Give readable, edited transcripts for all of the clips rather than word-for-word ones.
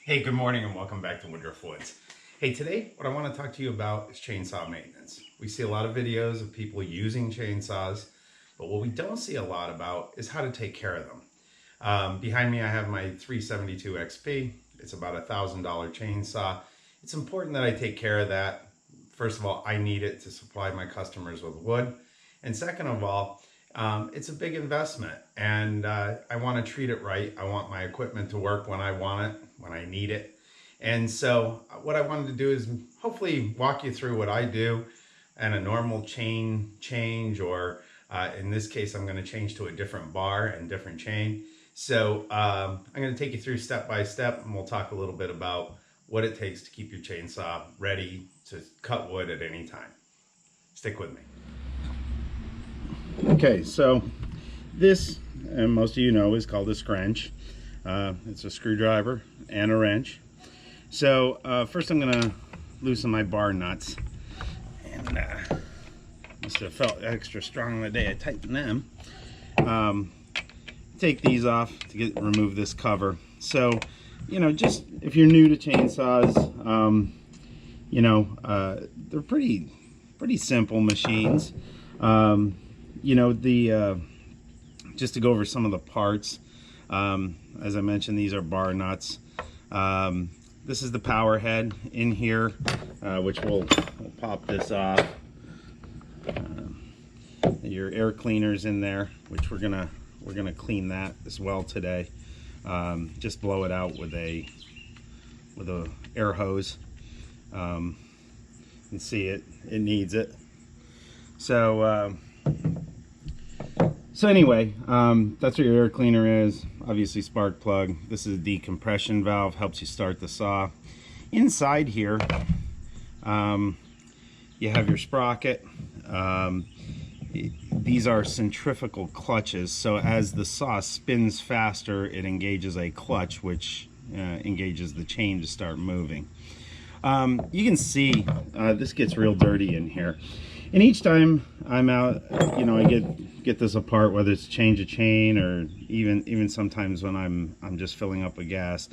Hey, good morning and welcome back to Woodruff Woods. Hey, today what I want to talk to you about is chainsaw maintenance. We see a lot of videos of people using chainsaws, but what we don't see a lot about is how to take care of them. Behind me I have my 372 XP. It's about $1,000 chainsaw. It's important that I take care of that. First of all, I need it to supply my customers with wood. And second of all, it's a big investment and I want to treat it right. I want my equipment to work when I want it, when I need it. And so what I wanted to do is hopefully walk you through what I do and a normal chain change, or in this case, I'm going to change to a different bar and different chain. So I'm going to take you through step by step, and we'll talk a little bit about what it takes to keep your chainsaw ready to cut wood at any time. Stick with me. Okay, so this, and most of you know, is called a scrunch. It's a screwdriver and a wrench. So first I'm going to loosen my bar nuts. And must have felt extra strong the day I tightened them. Take these off to remove this cover. So, you know, just if you're new to chainsaws, you know, they're pretty simple machines. You know, just to go over some of the parts, as I mentioned, these are bar nuts. This is the power head in here, which we'll pop this off. Your air cleaner's in there, which we're gonna clean that as well today. Just blow it out with a air hose. You can see it needs it. So anyway, that's what your air cleaner is. Obviously spark plug. This is a decompression valve, helps you start the saw. Inside here, you have your sprocket. These are centrifugal clutches, so as the saw spins faster, it engages a clutch, which engages the chain to start moving. You can see this gets real dirty in here. And each time I'm out, you know, I get this apart, whether it's change a chain or even sometimes when I'm just filling up with gas.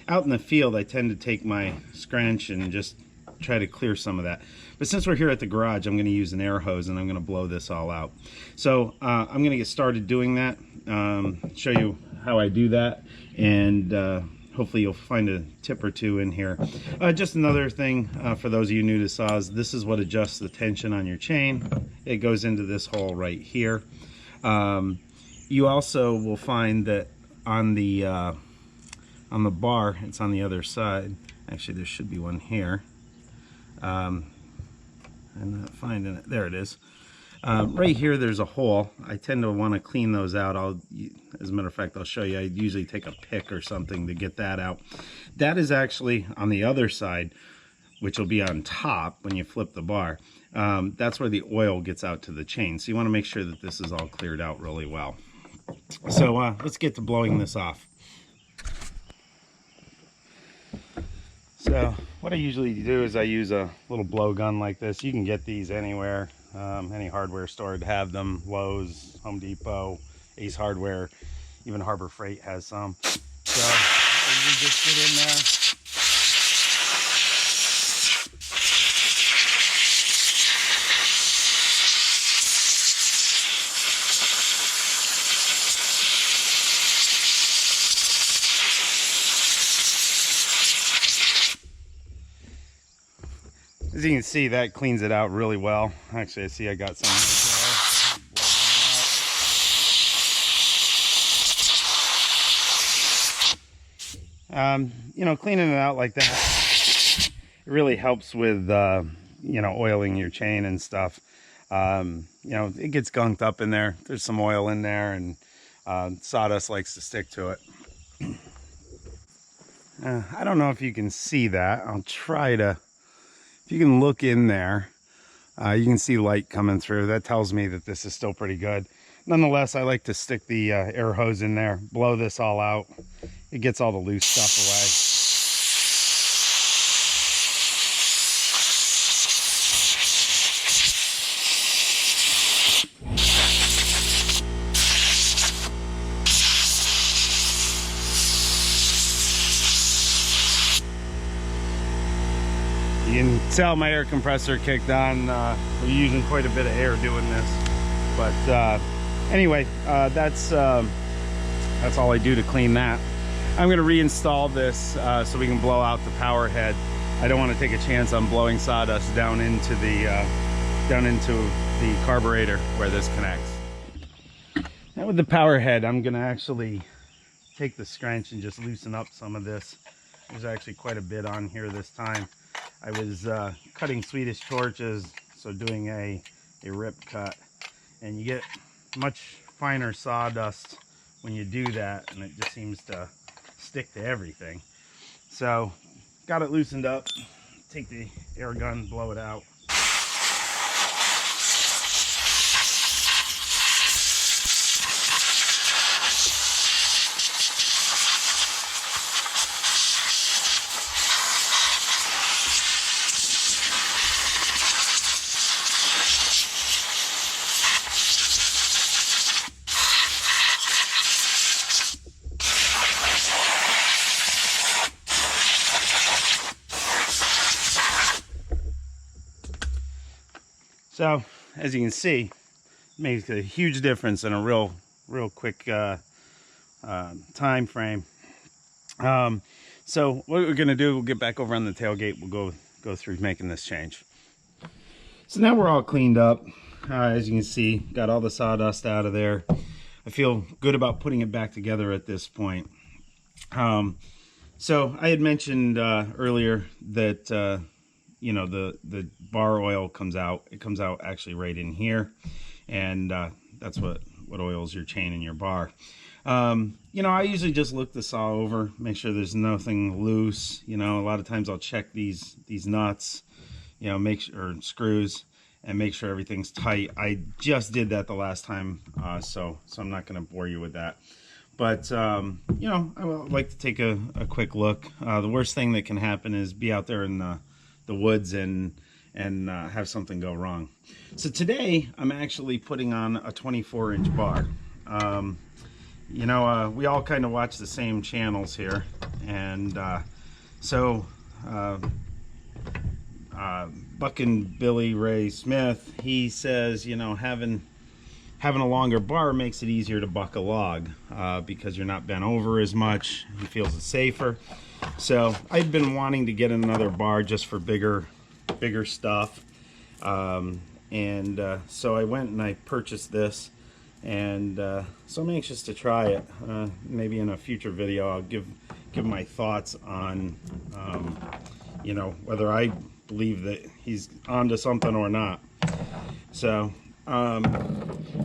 Out in the field, I tend to take my scrunch and just try to clear some of that. But since we're here at the garage, I'm going to use an air hose and I'm going to blow this all out. So I'm going to get started doing that, show you how I do that, and hopefully you'll find a tip or two in here. Just another thing for those of you new to saws, this is what adjusts the tension on your chain. It goes into this hole right here. You also will find that on the bar, it's on the other side. Actually, there should be one here. I'm not finding it. There it is. Right here, there's a hole. I tend to want to clean those out. As a matter of fact, I'll show you. I usually take a pick or something to get that out. That is actually on the other side, which will be on top when you flip the bar. That's where the oil gets out to the chain. So you want to make sure that this is all cleared out really well. So let's get to blowing this off. So what I usually do is I use a little blow gun like this. You can get these anywhere. Any hardware store would have them. Lowe's, Home Depot, Ace Hardware, even Harbor Freight has some. So you just get in there. As you can see, that cleans it out really well. Actually, I see I got some right there. You know, cleaning it out like that, it really helps with, you know, oiling your chain and stuff. You know, it gets gunked up in there. There's some oil in there, and sawdust likes to stick to it. I don't know if you can see that. I'll try to. If you can look in there, you can see light coming through. That tells me that this is still pretty good. Nonetheless, I like to stick the air hose in there, blow this all out. It gets all the loose stuff away. You can tell my air compressor kicked on. We're using quite a bit of air doing this, but anyway, that's all I do to clean that. I'm going to reinstall this so we can blow out the power head. I don't want to take a chance on blowing sawdust down into the carburetor where this connects. Now with the power head, I'm going to actually take the scrunch and just loosen up some of this. There's actually quite a bit on here this time. I was cutting Swedish torches, so doing a rip cut, and you get much finer sawdust when you do that, and it just seems to stick to everything. So got it loosened up, take the air gun, blow it out. So as you can see, it makes a huge difference in a real quick time frame. So what we're gonna do, we'll get back over on the tailgate. We'll go through making this change. So now we're all cleaned up. As you can see, got all the sawdust out of there. I feel good about putting it back together at this point. So I had mentioned earlier that you know, the bar oil comes out. It comes out actually right in here, and that's what oils your chain and your bar. You know, I usually just look the saw over, make sure there's nothing loose. You know, a lot of times I'll check these nuts, you know, or screws, and make sure everything's tight. I just did that the last time, so I'm not going to bore you with that. But you know, I would like to take a quick look. The worst thing that can happen is be out there in the woods and have something go wrong. So today I'm actually putting on a 24-inch bar. You know, we all kind of watch the same channels here, and so Buck and Billy Ray Smith, he says, you know, having a longer bar makes it easier to buck a log because you're not bent over as much. He feels it's safer. So I've been wanting to get another bar just for bigger stuff, and so I went and I purchased this, and so I'm anxious to try it. Maybe in a future video I'll give my thoughts on you know, whether I believe that he's onto something or not. So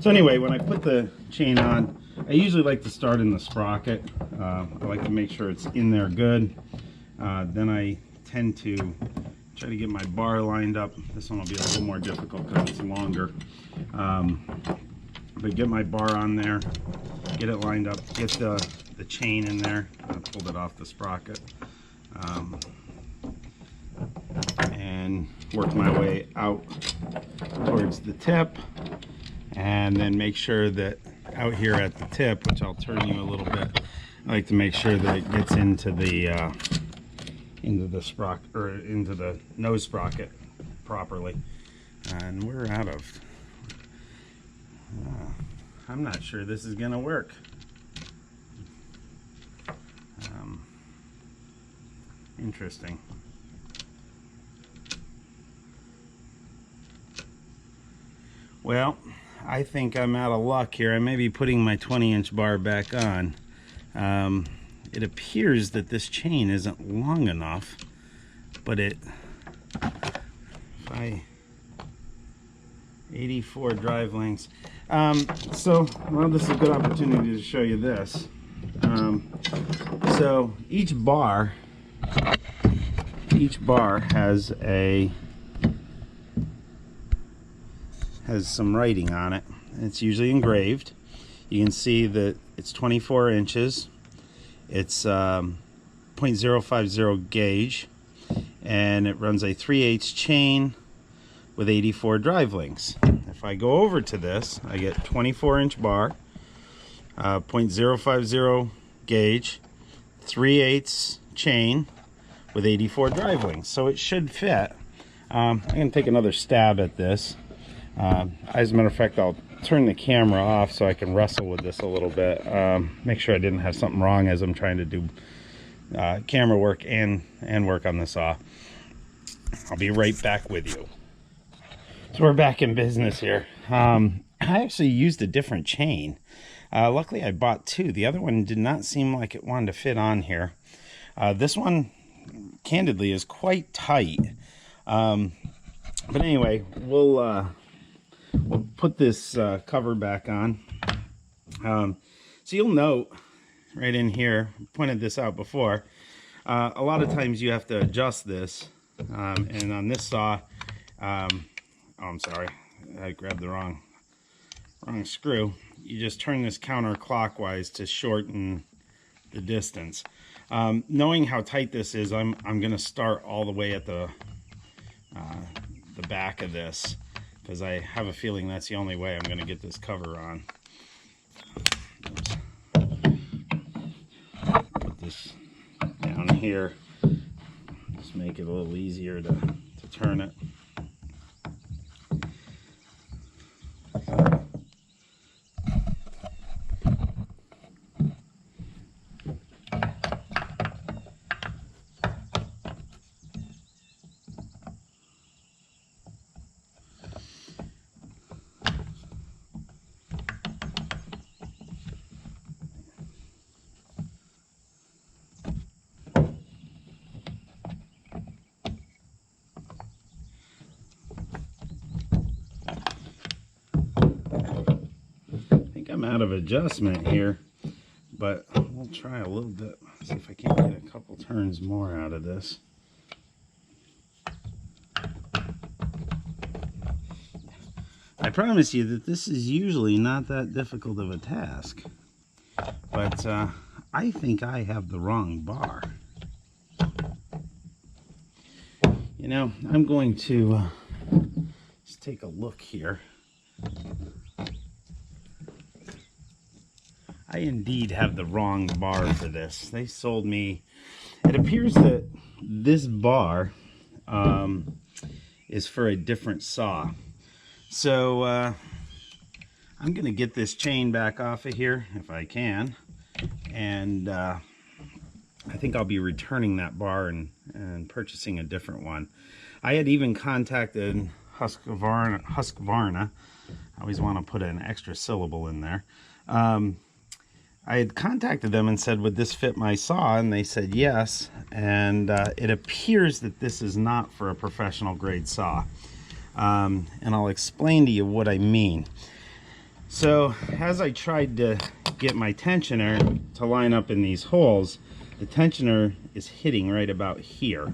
anyway, when I put the chain on, I usually like to start in the sprocket. I like to make sure it's in there good. Then I tend to try to get my bar lined up. This one will be a little more difficult because it's longer. But get my bar on there, get it lined up, get the chain in there. I pulled it off the sprocket. And work my way out towards the tip, and then make sure that out here at the tip, which I'll turn you a little bit, I like to make sure that it gets into the sprocket, or into the nose sprocket properly. And we're out of I'm not sure this is gonna work. Interesting. Well, I think I'm out of luck here. I may be putting my 20-inch bar back on. It appears that this chain isn't long enough, but 84 drive lengths. So, well, this is a good opportunity to show you this. So each bar has some writing on it. It's usually engraved. You can see that it's 24 inches. It's 0.050 gauge, and it runs a 3/8 chain with 84 drive links. If I go over to this, I get 24-inch bar, 0.050 gauge, 3/8 chain with 84 drive wings, so it should fit. I'm going to take another stab at this. As a matter of fact, I'll turn the camera off so I can wrestle with this a little bit. Make sure I didn't have something wrong as I'm trying to do camera work and work on the saw. I'll be right back with you. So we're back in business here. I actually used a different chain. Luckily I bought two. The other one did not seem like it wanted to fit on here. This one, candidly, is quite tight. But anyway, we'll put this cover back on. So you'll note right in here, pointed this out before, a lot of times you have to adjust this. And on this saw, oh, I'm sorry, I grabbed the wrong screw. You just turn this counterclockwise to shorten the distance. Knowing how tight this is, I'm going to start all the way at the back of this, because I have a feeling that's the only way I'm going to get this cover on. Oops. Put this down here, just make it a little easier to turn it. I'm out of adjustment here, but we'll try a little bit, see if I can't get a couple turns more out of this. I promise you that this is usually not that difficult of a task, but I think I have the wrong bar. You know, I'm going to just take a look here. I indeed have the wrong bar for this. They sold me, it appears that this bar is for a different saw. So I'm gonna get this chain back off of here if I can, and I think I'll be returning that bar and purchasing a different one. I had even contacted Husqvarna. I always want to put an extra syllable in there. I had contacted them and said, would this fit my saw? And they said yes. And it appears that this is not for a professional grade saw. And I'll explain to you what I mean. So as I tried to get my tensioner to line up in these holes, the tensioner is hitting right about here.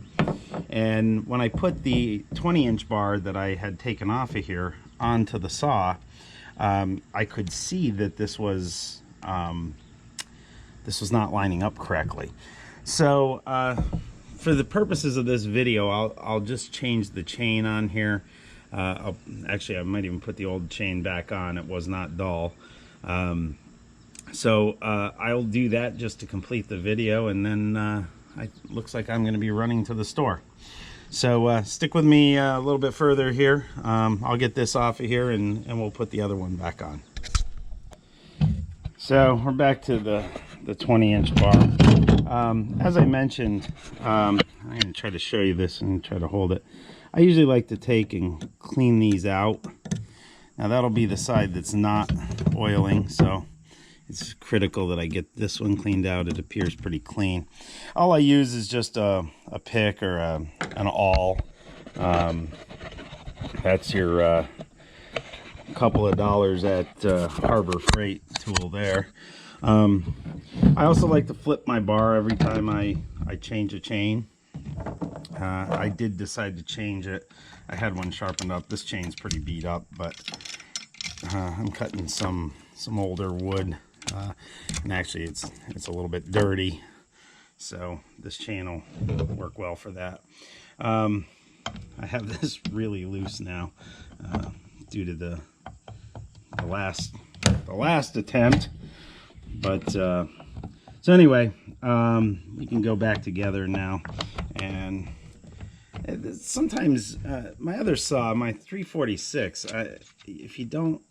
And when I put the 20-inch bar that I had taken off of here onto the saw, I could see that this was not lining up correctly. So for the purposes of this video, I'll just change the chain on here. Actually, I might even put the old chain back on. It was not dull. So I'll do that just to complete the video, and then it looks like I'm going to be running to the store. So stick with me a little bit further here. I'll get this off of here, and we'll put the other one back on. So we're back to the 20-inch bar. As I mentioned, I'm going to try to show you this and try to hold it. I usually like to take and clean these out. Now that'll be the side that's not oiling, so it's critical that I get this one cleaned out. It appears pretty clean. All I use is just a pick or an awl. That's your couple of dollars at Harbor Freight tool there. I also like to flip my bar every time I change a chain. I did decide to change it. I had one sharpened up. This chain's pretty beat up, but I'm cutting some older wood, and actually it's a little bit dirty, so this chain will work well for that. I have this really loose now due to the last attempt, but so anyway, we can go back together now, And sometimes my other saw, my 346, if you don't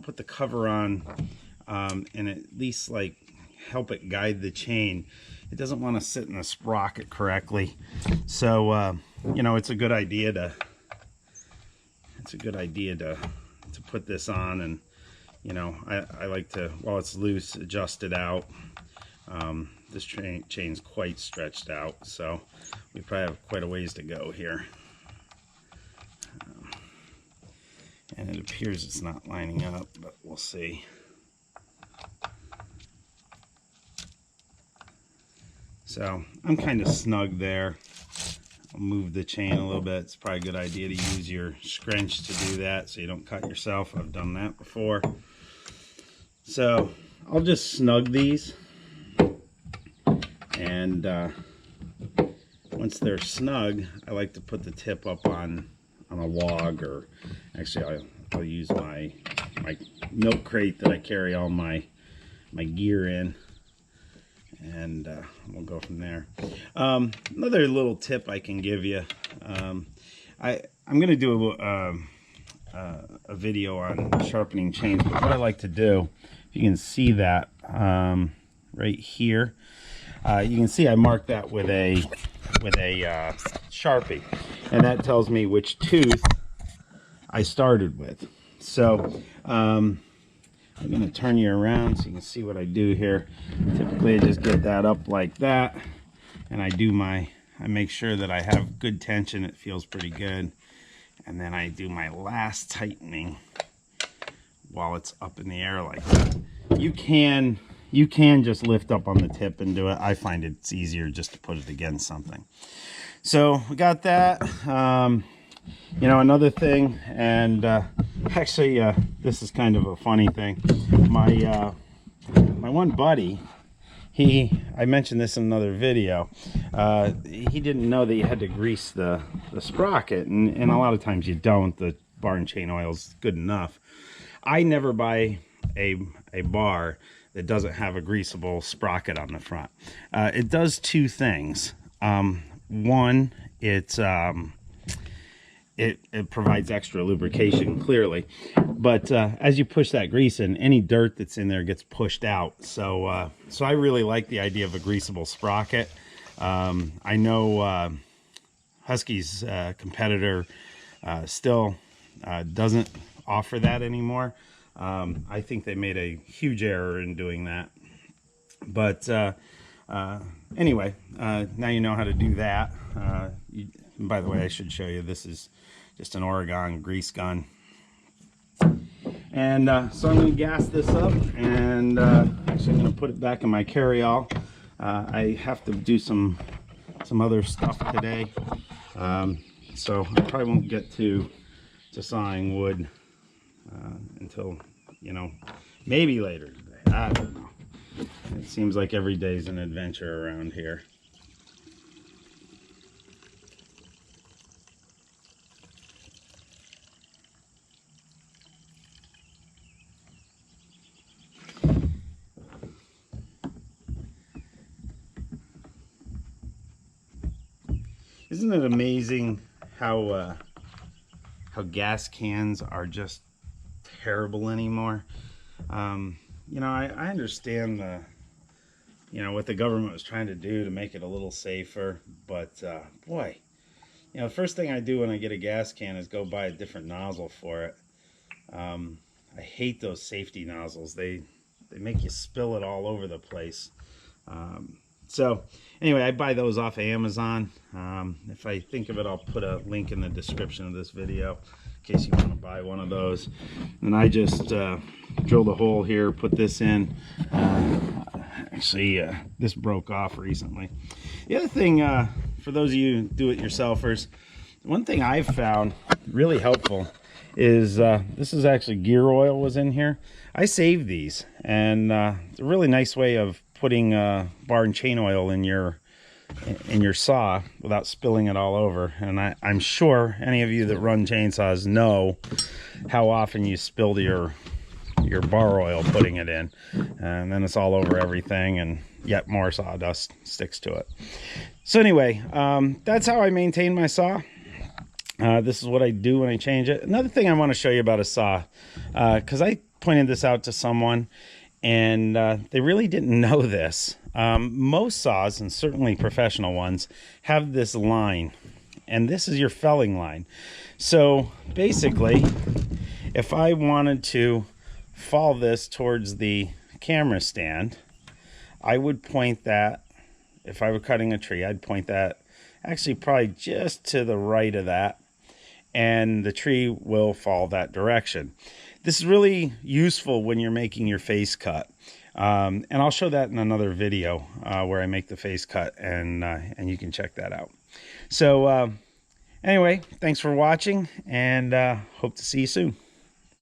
put the cover on and at least like help it guide the chain, it doesn't want to sit in the sprocket correctly. So you know, it's a good idea to put this on. And you know, I like to, while it's loose, adjust it out. This chain's quite stretched out, so we probably have quite a ways to go here. And it appears it's not lining up, but we'll see. So I'm kind of snug there. I'll move the chain a little bit. It's probably a good idea to use your scrunch to do that so you don't cut yourself. I've done that before. So I'll just snug these, and once they're snug, I like to put the tip up on a log, or actually I'll use my milk crate that I carry all my gear in, and we'll go from there. Another little tip I can give you, I'm going to do a video on sharpening chains, but what I like to do, if you can see that right here, you can see I marked that with a Sharpie, and that tells me which tooth I started with. So I'm going to turn you around so you can see what I do here. Typically I just get that up like that, and I make sure that I have good tension. It feels pretty good, and then I do my last tightening while it's up in the air like that. You can just lift up on the tip and do it. I find it's easier just to put it against something. So we got that. You know, another thing, and actually this is kind of a funny thing. My one buddy, I mentioned this in another video, he didn't know that you had to grease the sprocket, and a lot of times you don't. The bar and chain oil is good enough. I never buy a bar that doesn't have a greasable sprocket on the front. It does two things. One, it provides extra lubrication, clearly, but as you push that grease in, any dirt that's in there gets pushed out. So so I really like the idea of a greasable sprocket. I know Husky's competitor still doesn't offer that anymore. I think they made a huge error in doing that. But anyway, now you know how to do that. By the way, I should show you, this is just an Oregon grease gun. And so I'm going to gas this up, and actually I'm going to put it back in my carry-all. I have to do some other stuff today, so I probably won't get to sawing wood until, you know, maybe later today. I don't know. It seems like every day is an adventure around here. Isn't it amazing how gas cans are just terrible anymore? You know, I understand you know, what the government was trying to do to make it a little safer, but boy, you know, the first thing I do when I get a gas can is go buy a different nozzle for it. I hate those safety nozzles. They make you spill it all over the place. So anyway, I buy those off of Amazon. If I think of it, I'll put a link in the description of this video in case you want to buy one of those. And I just drilled a hole here, put this in. Actually, this broke off recently. The other thing, for those of you do-it-yourselfers, one thing I've found really helpful is this is actually gear oil was in here. I saved these, and it's a really nice way of putting bar and chain oil in your saw without spilling it all over. And I'm sure any of you that run chainsaws know how often you spill your your bar oil putting it in, and then it's all over everything, and yet more sawdust sticks to it. So anyway, that's how I maintain my saw. This is what I do when I change it. Another thing I want to show you about a saw, because I pointed this out to someone, and they really didn't know this. Most saws, and certainly professional ones, have this line, and this is your felling line. So basically, if I wanted to fall this towards the camera stand, I would point that, if I were cutting a tree, I'd point that actually probably just to the right of that, and the tree will fall that direction. This is really useful when you're making your face cut. And I'll show that in another video where I make the face cut, and you can check that out. So anyway, thanks for watching, and hope to see you soon.